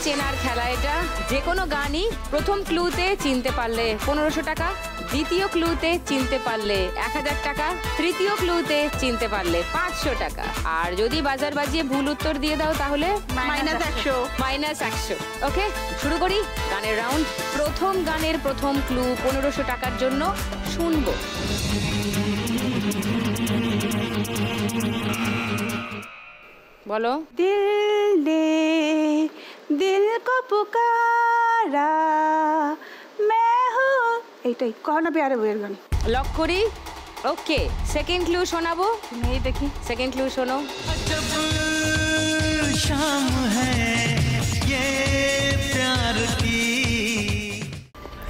চেনার খেলা এটা। যে কোনো গানই প্রথম ক্লুতে চিনতে পারলে 1500 টাকা, দ্বিতীয় ক্লুতে চিনতে পারলে 1000 টাকা, তৃতীয় ক্লুতে চিনতে পারলে 500 টাকা। আর যদি বাজার বাজিয়ে ভুল উত্তর দিয়ে দাও তাহলে -100। ওকে, শুরু করি গানের রাউন্ড। প্রথম গানের প্রথম ক্লু 1500 টাকার জন্য শুনবো। বলো। দিল কো পুকারা मैं हूँ, এইটাই কহনা প্যারে বইয়ের গান। লক করি। ওকে, সেকেন্ড ক্লু শোনাবো। এই দেখি সেকেন্ড ক্লু শোনো। शाम है ये प्यार की।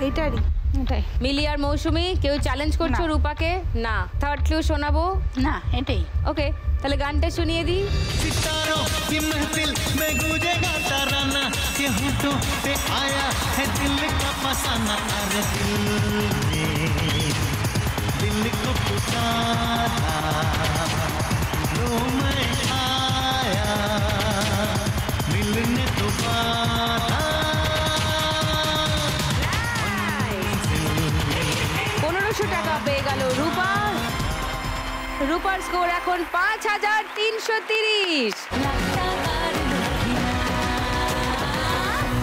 এইটারই এটাই। মিলি আর মৌসুমি কেউ চ্যালেঞ্জ করছো রূপাকে? না। থার্ড ক্লু শোনাবো। না, এটাই। ওকে, তাহলে গানটা শুনিয়ে দিই। सितारों की महफिल में गूंजेगा तराना, ये होठों पे आया है दिल का फसाना। अरे दिल को पुकारा, लो मैं आया मिलने दोबारा। 1500 টাকা পেয়ে গেল রূপা। রূপার স্কোর এখন 5330।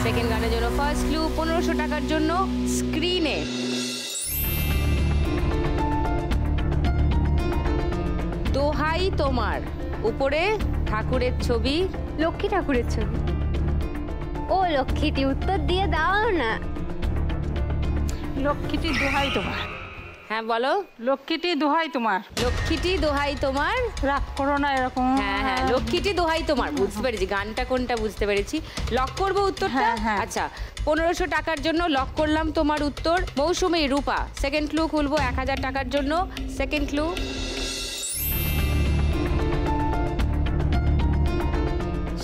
সেকেন্ড গানের জন্য ফার্স্ট ক্লু 1500 টাকার জন্য স্ক্রিনে। দোহাই তোমার, উপরে ঠাকুরের ছবি। লক্ষ্মী ঠাকুরের ছবি। ও লক্ষ্মীটি, উত্তর দিয়ে দাও না। লক্ষ্মীটি দোহাই তোমার। হ্যাঁ বলো। লক্ষ্মীটি দোহাই তোমার। লক্ষ্মীটি দোহাই তোমার। রাগ করো না এরকম। হ্যাঁ হ্যাঁ, লক্ষ্মীটি দোহাই তোমার, বুঝতে পেরেছি গানটা কোনটা বুঝতে পেরেছি। লক করবো উত্তরটা। আচ্ছা, 1500 টাকার জন্য লক করলাম তোমার উত্তর। মৌসুমী, রূপা সেকেন্ড ক্লু খুলবো 1000 টাকার জন্য। Second clue.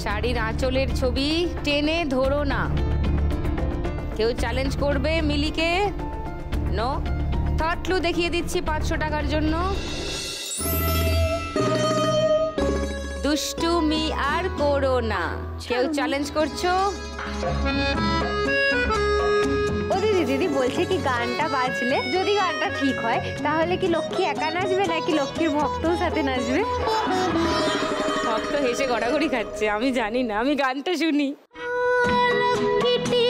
শাড়ির আঁচলের ছবি, টেনে ধরো না। কেউ চ্যালেঞ্জ করবে মিলিকে? নো। থার্ড ক্লু দেখিয়ে দিচ্ছি 500 টাকার জন্য। দুষ্টুমি আর করো না। কেউ চ্যালেঞ্জ করছো? ও দিদি বলছে কি গানটা বাজলে যদি গানটা ঠিক হয় তাহলে কি লক্ষ্মী একা নাচবে নাকি লক্ষ্মীর ভক্তও সাথে নাচবে? ভক্ত হেসে গড়াগড়ি খাচ্ছে, আমি জানি না, আমি গানটা শুনি। লক্ষ্মীটি